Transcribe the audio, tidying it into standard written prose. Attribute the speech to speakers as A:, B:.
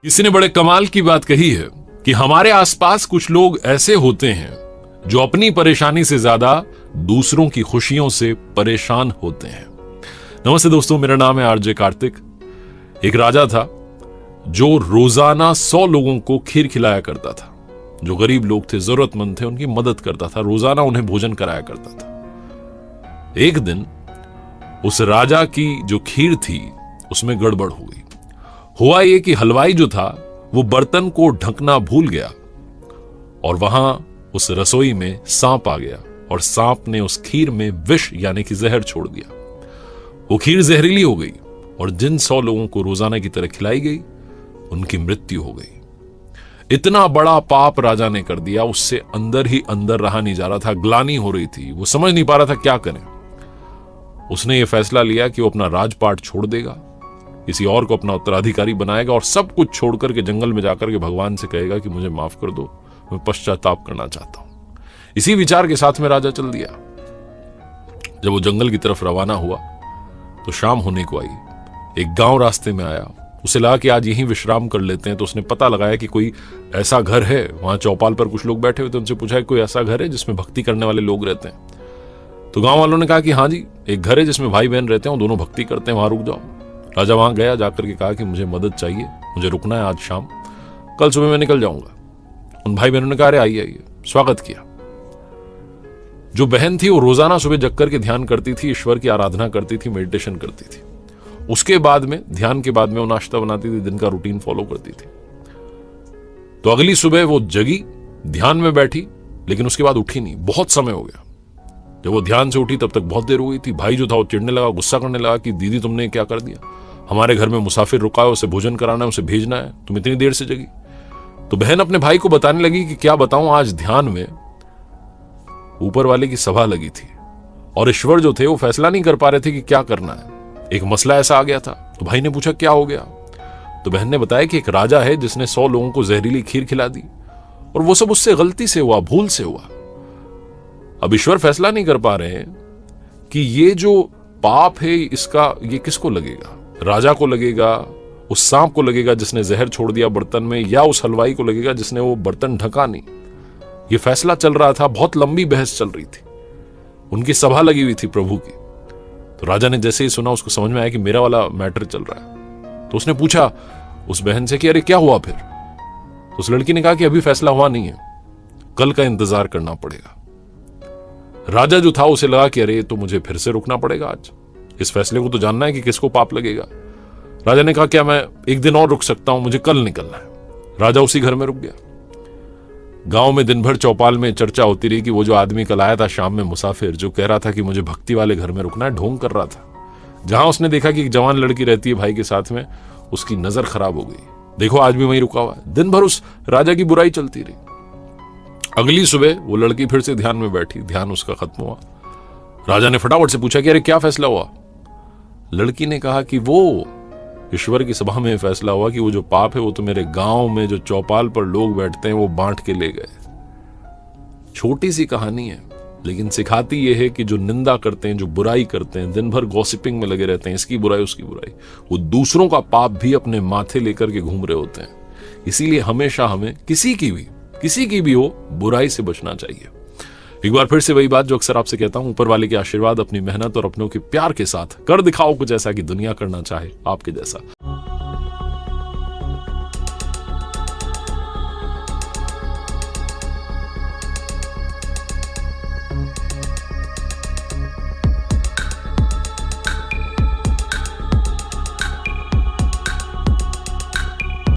A: किसी ने बड़े कमाल की बात कही है कि हमारे आसपास कुछ लोग ऐसे होते हैं जो अपनी परेशानी से ज्यादा दूसरों की खुशियों से परेशान होते हैं। नमस्ते दोस्तों, मेरा नाम है आरजे कार्तिक। एक राजा था जो रोजाना 100 लोगों को खीर खिलाया करता था। जो गरीब लोग थे, जरूरतमंद थे, उनकी मदद करता था, रोजाना उन्हें भोजन कराया करता था। एक दिन उस राजा की जो खीर थी उसमें गड़बड़ हो गई। हुआ यह कि हलवाई जो था वो बर्तन को ढकना भूल गया और वहां उस रसोई में सांप आ गया और सांप ने उस खीर में विष यानी कि जहर छोड़ दिया। वो खीर जहरीली हो गई और जिन 100 लोगों को रोजाना की तरह खिलाई गई उनकी मृत्यु हो गई। इतना बड़ा पाप राजा ने कर दिया, उससे अंदर ही अंदर रहा नहीं जा रहा था, ग्लानि हो रही थी, वो समझ नहीं पा रहा था क्या करें। उसने ये फैसला लिया कि वो अपना राजपाट छोड़ देगा, किसी और को अपना उत्तराधिकारी बनाएगा और सब कुछ छोड़कर के जंगल में जाकर के भगवान से कहेगा कि मुझे माफ कर दो, मैं पश्चाताप करना चाहता हूं। इसी विचार के साथ में राजा चल दिया। जब वो जंगल की तरफ रवाना हुआ तो शाम होने को आई। एक गांव रास्ते में आया, उसे लगा कि आज यहीं विश्राम कर लेते हैं। तो उसने पता लगाया कि कोई ऐसा घर है, वहां चौपाल पर कुछ लोग बैठे हुए थे। उनसे पूछा कोई ऐसा घर है जिसमें भक्ति करने वाले लोग रहते हैं। तो गांव वालों ने कहा कि हाँ जी, एक घर है जिसमें भाई बहन रहते हैं, दोनों भक्ति करते हैं, वहां रुक जाओ। राजा वहां गया, जाकर के कहा कि मुझे मदद चाहिए, मुझे रुकना है आज शाम, कल सुबह मैं निकल जाऊंगा। उन भाई बहनों ने कहा अरे आइए आइए, स्वागत किया। जो बहन थी वो रोजाना सुबह जग करके ध्यान करती थी, ईश्वर की आराधना करती थी, मेडिटेशन करती थी। उसके बाद में, ध्यान के बाद में वो नाश्ता बनाती थी, दिन का रूटीन फॉलो करती थी। तो अगली सुबह वो जगी, ध्यान में बैठी, लेकिन उसके बाद उठी नहीं। बहुत समय हो गया। जब वो ध्यान से उठी तब तक बहुत देर हो गई थी। भाई जो था वो चिढ़ने लगा, गुस्सा करने लगा कि दीदी तुमने क्या कर दिया, हमारे घर में मुसाफिर रुका है, उसे भोजन कराना है, उसे भेजना है, तुम इतनी देर से जगी। तो बहन अपने भाई को बताने लगी कि क्या बताऊं, आज ध्यान में ऊपर वाले की सभा लगी थी और ईश्वर जो थे वो फैसला नहीं कर पा रहे थे कि क्या करना है। एक मसला ऐसा आ गया था। तो भाई ने पूछा क्या हो गया। तो बहन ने बताया कि एक राजा है जिसने 100 लोगों को जहरीली खीर खिला दी और वो सब उससे गलती से हुआ, भूल से हुआ। अब ईश्वर फैसला नहीं कर पा रहे हैं कि ये जो पाप है इसका ये किसको लगेगा, राजा को लगेगा, उस सांप को लगेगा जिसने जहर छोड़ दिया बर्तन में, या उस हलवाई को लगेगा जिसने वो बर्तन ढका नहीं। ये फैसला चल रहा था, बहुत लंबी बहस चल रही थी। उनकी सभा लगी हुई थी प्रभु की। तो राजा ने जैसे ही सुना उसको समझ में आया कि मेरा वाला मैटर चल रहा है। तो उसने पूछा उस बहन से कि अरे क्या हुआ फिर। तो उस लड़की ने कहा कि अभी फैसला हुआ नहीं है, कल का इंतजार करना पड़ेगा। राजा जो था उसे लगा कि अरे तो मुझे फिर से रुकना पड़ेगा, आज इस फैसले को तो जानना है कि किसको पाप लगेगा। राजा ने कहा क्या मैं एक दिन और रुक सकता हूं, मुझे कल निकलना है। राजा उसी घर में रुक गया। गांव में दिन भर चौपाल में चर्चा होती रही कि वो जो आदमी कल आया था शाम में मुसाफिर, जो कह रहा था कि मुझे भक्ति वाले घर में रुकना है, ढोंग कर रहा था। जहां उसने देखा कि एक जवान लड़की रहती है भाई के साथ में, उसकी नजर खराब हो गई। देखो आज भी वहीं रुका हुआ है। दिन भर उस राजा की बुराई चलती रही। अगली सुबह वो लड़की फिर से ध्यान में बैठी, ध्यान उसका खत्म हुआ। राजा ने फटाफट से पूछा कि अरे क्या फैसला हुआ। लड़की ने कहा कि वो ईश्वर की सभा में फैसला हुआ कि वो जो पाप है वो तो मेरे गांव में जो चौपाल पर लोग बैठते हैं वो बांट के ले गए। छोटी सी कहानी है, लेकिन सिखाती ये है कि जो निंदा करते हैं, जो बुराई करते हैं, दिन भर गॉसिपिंग में लगे रहते हैं, इसकी बुराई उसकी बुराई, वो दूसरों का पाप भी अपने माथे लेकर के घूम रहे होते हैं। इसीलिए हमेशा हमें किसी की भी हो बुराई से बचना चाहिए। एक बार फिर से वही बात जो अक्सर आपसे कहता हूं, ऊपर वाले के आशीर्वाद, अपनी मेहनत और अपनों के प्यार के साथ कर दिखाओ कुछ ऐसा कि दुनिया करना चाहे आपके जैसा।